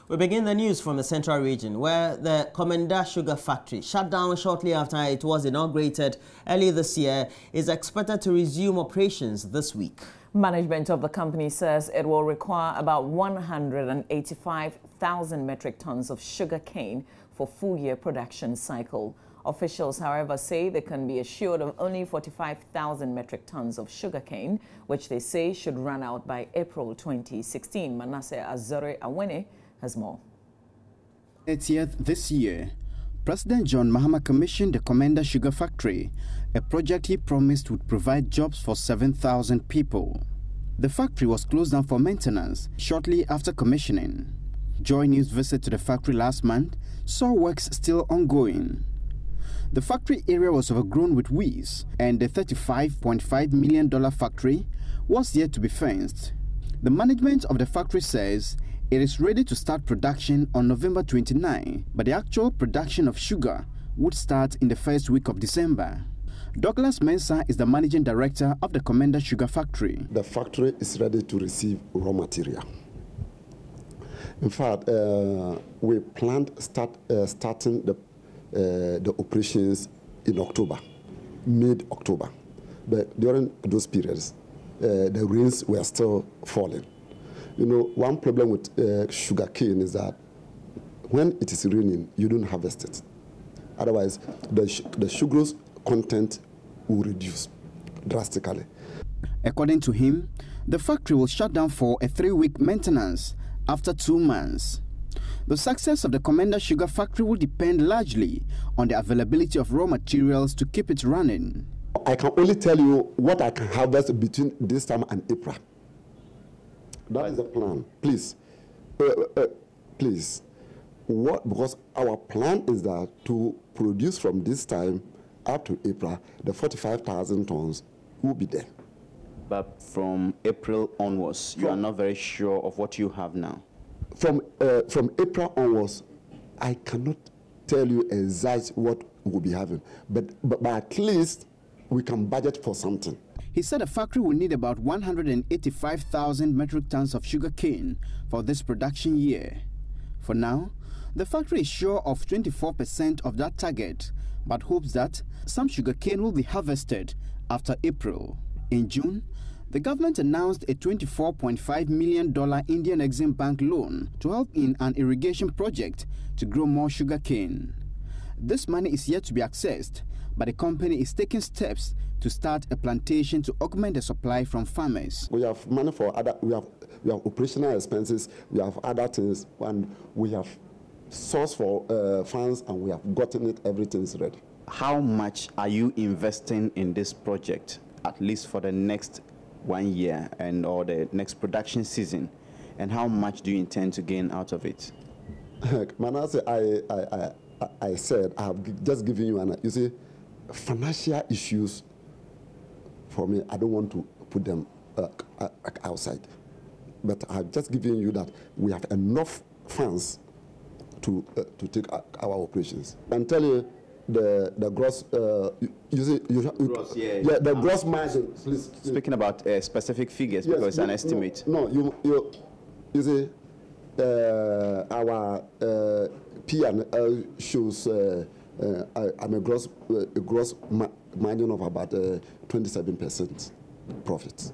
We begin the news from the Central Region, where the Commander Sugar Factory, shut down shortly after it was inaugurated early this year, is expected to resume operations this week. Management of the company says it will require about 185,000 metric tons of sugar cane for full-year production cycle. Officials, however, say they can be assured of only 45,000 metric tons of sugarcane, which they say should run out by April 2016. Manasseh Azore Awene has more. 30th this year, President John Mahama commissioned the Commander Sugar Factory, a project he promised would provide jobs for 7,000 people. The factory was closed down for maintenance shortly after commissioning. Joy News' visit to the factory last month saw works still ongoing. The factory area was overgrown with weeds, and the $35.5 million factory was yet to be fenced. The management of the factory says it is ready to start production on November 29, but the actual production of sugar would start in the first week of December. Douglas Mensah is the managing director of the Commander Sugar Factory. The factory is ready to receive raw material. In fact, we planned starting the operations in October, mid-October. But during those periods, the rains were still falling. You know, one problem with sugar cane is that when it is raining, you don't harvest it. Otherwise, the sucrose content will reduce drastically. According to him, the factory will shut down for a 3-week maintenance after 2 months. The success of the Commander Sugar Factory will depend largely on the availability of raw materials to keep it running. I can only tell you what I can harvest between this time and April. That is the plan. Please, please. Because our plan is that to produce from this time up to April, the 45,000 tons will be there. But from April onwards, you are not very sure of what you have now? From April onwards, I cannot tell you exactly what we'll be having. But at least we can budget for something. He said the factory will need about 185,000 metric tons of sugar cane for this production year. For now, the factory is sure of 24% of that target, but hopes that some sugar cane will be harvested after April. In June, the government announced a $24.5 million Indian Exim Bank loan to help in an irrigation project to grow more sugar cane. This money is yet to be accessed, but the company is taking steps to start a plantation to augment the supply from farmers. We have money for other, we have operational expenses, we have other things, and we have source for funds, and we have gotten it, everything is ready. How much are you investing in this project, at least for the next 1 year or the next production season, and how much do you intend to gain out of it? Manasseh, I said, I have just given you you see, financial issues for me, I don't want to put them outside. But I have just given you that we have enough funds to take our operations. And tell you the gross, the gross margin. Please. Speaking about specific figures, yes, because it's an estimate. No, you see, our P&L shows I'm a gross margin of about 27% profit.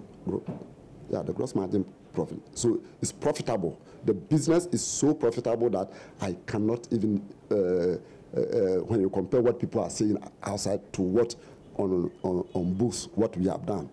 Yeah, the gross margin profit. So it's profitable. The business is so profitable that I cannot even, when you compare what people are saying outside to what on books, what we have done.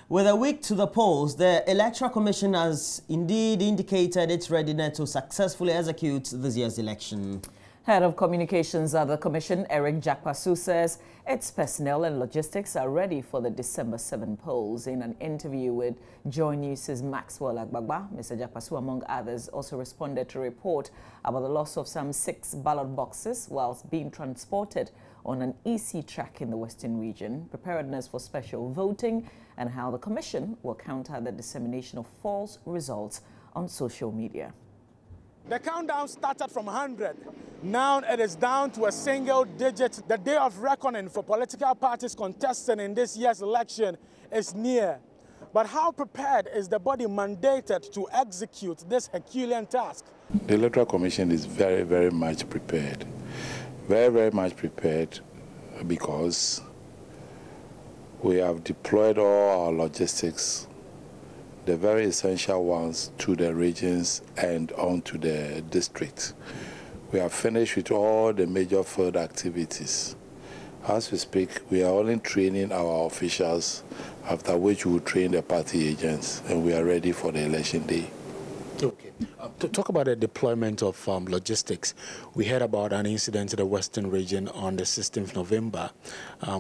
With a week to the polls, the Electoral Commission has indeed indicated its readiness to successfully execute this year's election. Head of Communications at the Commission, Eric Jakpasu, says its personnel and logistics are ready for the December 7 polls. In an interview with Joy News' Maxwell Agbagba, Mr. Jakpasu, among others, also responded to a report about the loss of some 6 ballot boxes whilst being transported on an EC track in the Western region, preparedness for special voting, and how the Commission will counter the dissemination of false results on social media. The countdown started from 100. Now it is down to a single digit. The day of reckoning for political parties contesting in this year's election is near. But how prepared is the body mandated to execute this Herculean task? The Electoral Commission is very, very much prepared. Very, very much prepared because we have deployed all our logistics, the very essential ones, to the regions and onto the district. We have finished with all the major field activities. As we speak, we are only training our officials, after which we will train the party agents, and we are ready for the election day. Okay. To talk about the deployment of logistics, we heard about an incident in the Western region on the 16th of November,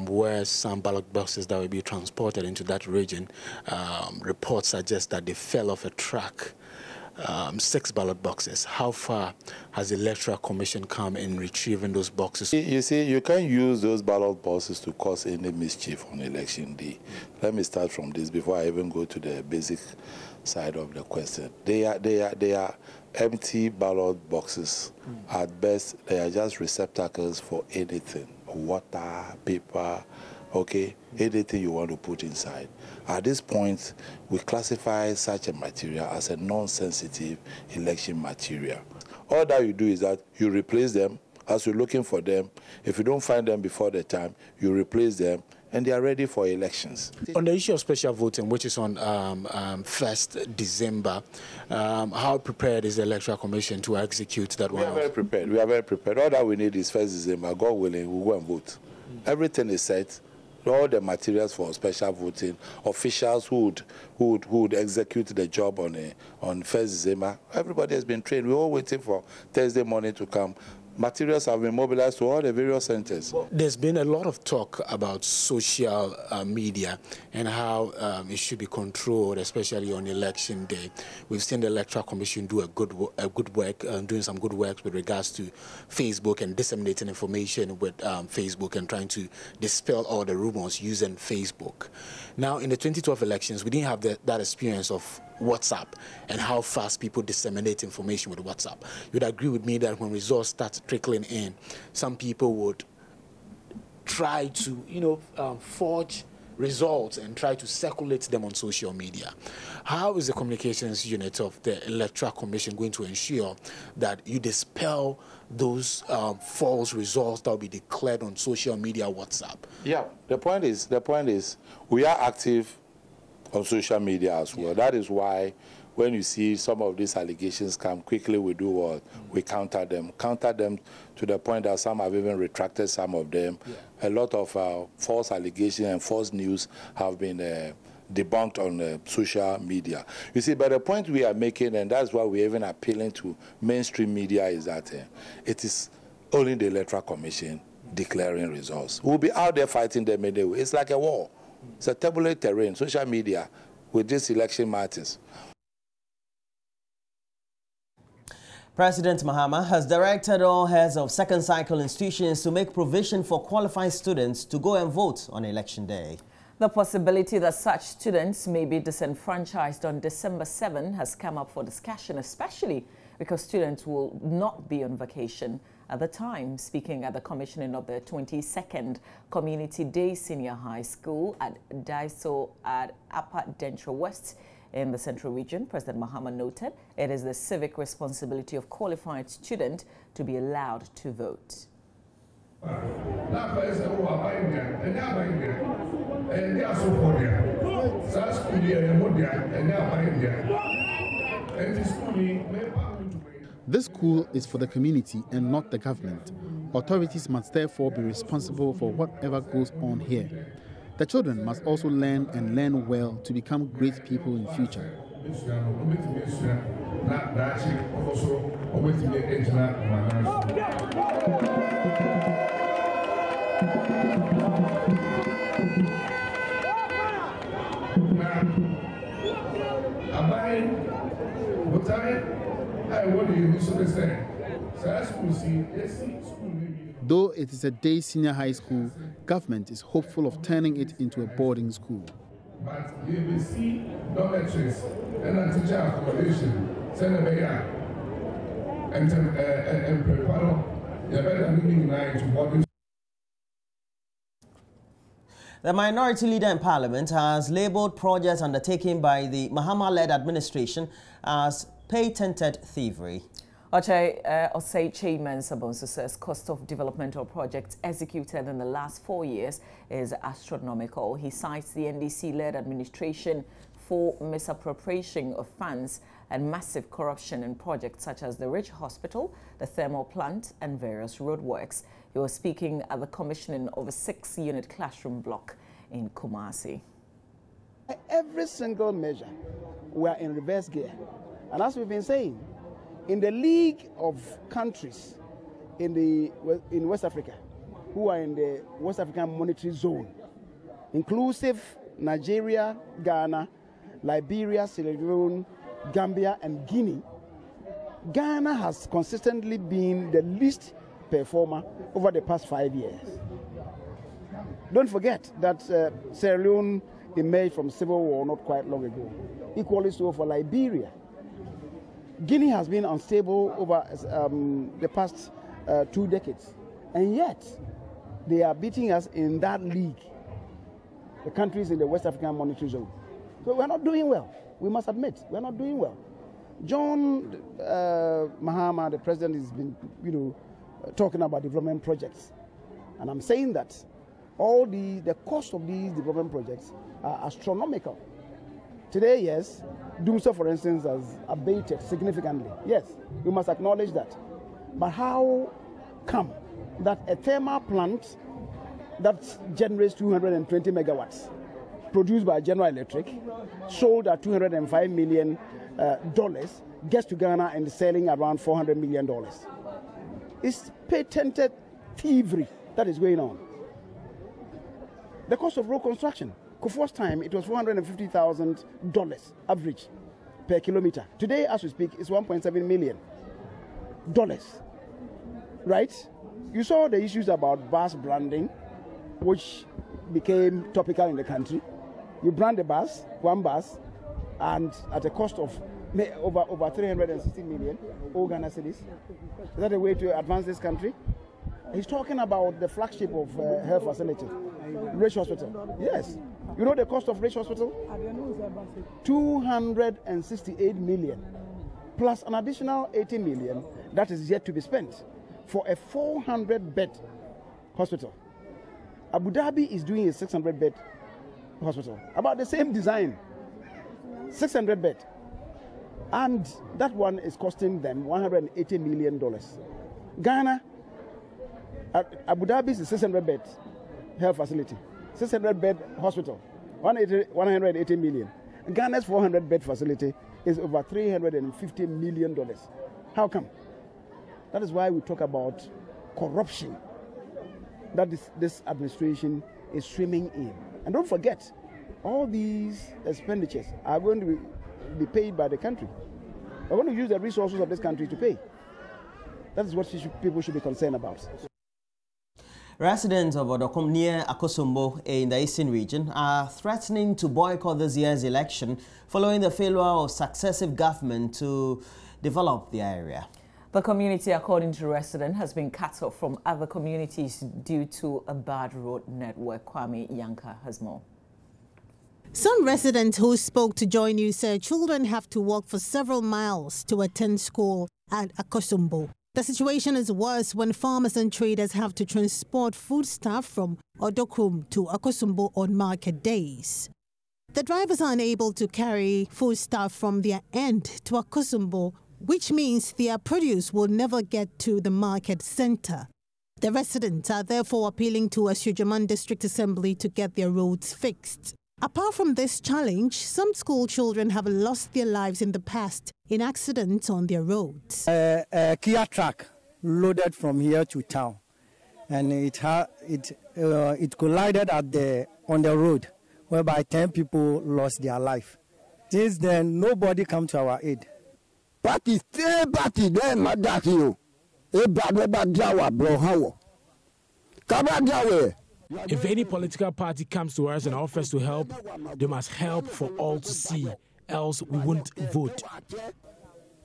where some ballot boxes that will be transported into that region, reports suggest that they fell off a truck. 6 ballot boxes. How far has the Electoral Commission come in retrieving those boxes? You see, you can't use those ballot boxes to cause any mischief on election day. Let me start from this before I even go to the basic side of the question. They are empty ballot boxes. At best, they are just receptacles for anything. Water, paper, okay, anything you want to put inside. At this point, we classify such a material as a non-sensitive election material. All that you do is that you replace them as you're looking for them. If you don't find them before the time, you replace them, and they are ready for elections. On the issue of special voting, which is on 1st December, how prepared is the Electoral Commission to execute that one? We are very prepared. We are very prepared. All that we need is 1st December. God willing, we'll go and vote. Everything is set. All the materials for special voting, officials who would execute the job on 1st December. Everybody has been trained. We're all waiting for Thursday morning to come. Materials have been mobilized to all the various centers. There's been a lot of talk about social media and how it should be controlled, especially on election day. We've seen the Electoral Commission do a good work, doing some good work with regards to Facebook and disseminating information with Facebook and trying to dispel all the rumors using Facebook. Now, in the 2012 elections, we didn't have that experience of WhatsApp and how fast people disseminate information with WhatsApp. You'd agree with me that when results start trickling in, some people would try to, forge results and try to circulate them on social media. How is the communications unit of the Electoral Commission going to ensure that you dispel those false results that will be declared on social media, WhatsApp? Yeah, the point is, we are active on social media as well. That is why when you see some of these allegations come, quickly we do what? We counter them to the point that some have even retracted some of them. A lot of false allegations and false news have been debunked on social media. You see, but the point we are making, and that's why we're even appealing to mainstream media, is that it is only the Electoral Commission declaring results. We'll be out there fighting them anyway. It's like a war. It's a tabulate terrain, social media, with these election matters. President Mahama has directed all heads of second cycle institutions to make provision for qualified students to go and vote on election day. The possibility that such students may be disenfranchised on December 7 has come up for discussion, especially because students will not be on vacation at the time. Speaking at the commissioning of the 22nd Community Day Senior High School at Daiso at Upper Dentra West in the Central Region, President Mahama noted it is the civic responsibility of qualified students to be allowed to vote. This school is for the community and not the government. Authorities must therefore be responsible for whatever goes on here. The children must also learn and learn well to become great people in future. Though it is a day senior high school, government is hopeful of turning it into a boarding school. But you will see dormitories and teacher accommodation, The minority leader in parliament has labelled projects undertaken by the Mahama-led administration as patented thievery. Osei Chairman Sabonso says cost of developmental projects executed in the last 4 years is astronomical. He cites the NDC-led administration for misappropriation of funds and massive corruption in projects such as the Ridge Hospital, the thermal plant, and various roadworks. He was speaking at the commissioning of a 6-unit classroom block in Kumasi. Every single measure, we are in reverse gear. And as we've been saying, in the league of countries in West Africa, who are in the West African Monetary Zone, inclusive Nigeria, Ghana, Liberia, Sierra Leone, Gambia, and Guinea, Ghana has consistently been the least performer over the past 5 years. Don't forget that Sierra Leone emerged from civil war not quite long ago. Equally so for Liberia. Guinea has been unstable over the past 2 decades, and yet they are beating us in that league, the countries in the West African Monetary Zone. So we're not doing well. We must admit, we're not doing well. John Mahama, the president, has been, talking about development projects, and I'm saying that all the cost of these development projects are astronomical. Today, yes, Dumso, for instance, has abated significantly. Yes, we must acknowledge that. But how come that a thermal plant that generates 220 megawatts, produced by General Electric, sold at $205 million, gets to Ghana and is selling around $400 million? It's patented thievery that is going on. The cost of road construction, Kufuor's time, it was $450,000 average per kilometer. Today, as we speak, it's $1.7 million. Right? You saw the issues about bus branding, which became topical in the country. You brand a bus, one bus, and at a cost of over 360 million Ghana cedis. Is that a way to advance this country? He's talking about the flagship of health facility, Ridge Hospital. Yes. You know the cost of Ridge Hospital? 268 million, plus an additional 80 million that is yet to be spent for a 400-bed hospital. Abu Dhabi is doing a 600-bed hospital, about the same design, 600 bed, and that one is costing them $180 million. Ghana, Abu Dhabi is a 600-bed health facility, 600-bed hospital, 180 million. Ghana's 400-bed facility is over $350 million. How come? That is why we talk about corruption that this administration is swimming in. And don't forget, all these expenditures are going to be paid by the country. We're going to use the resources of this country to pay. That is what people should be concerned about. Residents of Odokom near Akosombo in the eastern region are threatening to boycott this year's election following the failure of successive government to develop the area. The community, according to residents, has been cut off from other communities due to a bad road network. Kwame Yanka has more. Some residents who spoke to Joy News said children have to walk for several miles to attend school at Akosombo. The situation is worse when farmers and traders have to transport foodstuff from Odokum to Akosombo on market days. The drivers are unable to carry foodstuff from their end to Akosombo, which means their produce will never get to the market center. The residents are therefore appealing to Asujaman District Assembly to get their roads fixed. Apart from this challenge, some school children have lost their lives in the past in accidents on their roads. A Kia truck loaded from here to town, and it collided on the road, whereby 10 people lost their life. Since then, nobody come to our aid. If any political party comes to us and offers to help, they must help for all to see, else we won't vote.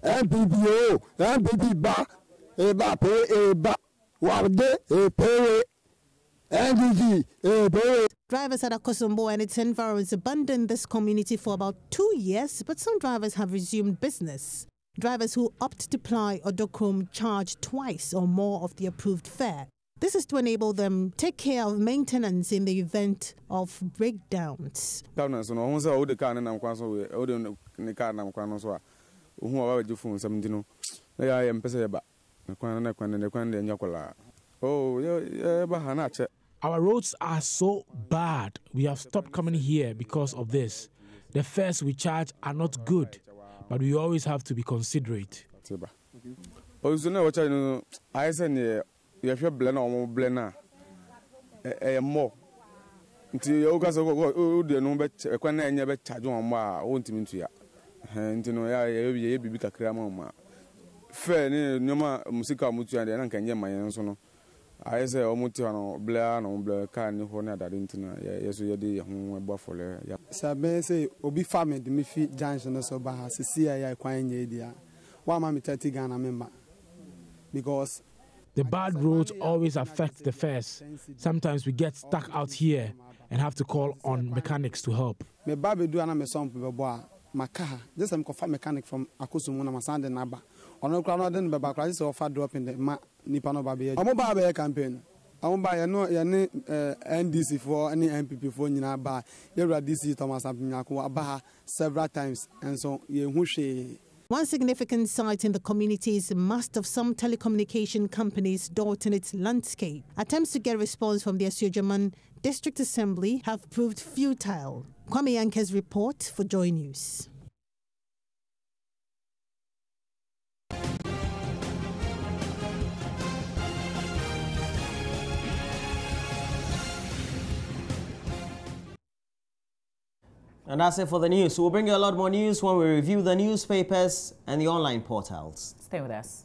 MPBO, MPB ba, eba pay eba, wabde pay, NDG pay. Drivers at Akosombo and its environs abandoned this community for about 2 years, but some drivers have resumed business. Drivers who opt to ply Odokrom charge twice or more of the approved fare. This is to enable them take care of maintenance in the event of breakdowns. Our roads are so bad. We have stopped coming here because of this. The fares we charge are not good, but we always have to be considerate. I say, Blair, no Blair, can you Sabe say, Obi family, the Mifi Junction, so by CCI, quite idea. Why am I 30 Ghana member? Because the bad roads always affect the fares. Sometimes we get stuck out here and have to call on mechanics to help. Me baby do ana me son boy. My car, just I'm confirm mechanic from Akosombo na Masande Naba. Ono kra no den beba kra just offer drop in the ma nipa no baby. Omo ba be campaign. Omo ba ye no ye ne NDC for any MPP for nyina ba. Ye ra DC Thomas Abinyako ba several times and so ye hu hwe. One significant site in the community is the mast of some telecommunication companies dotting its landscape. Attempts to get a response from the Asiojaman District Assembly have proved futile. Kwame Yanke's report for Joy News. And that's it for the news. We'll bring you a lot more news when we review the newspapers and the online portals. Stay with us.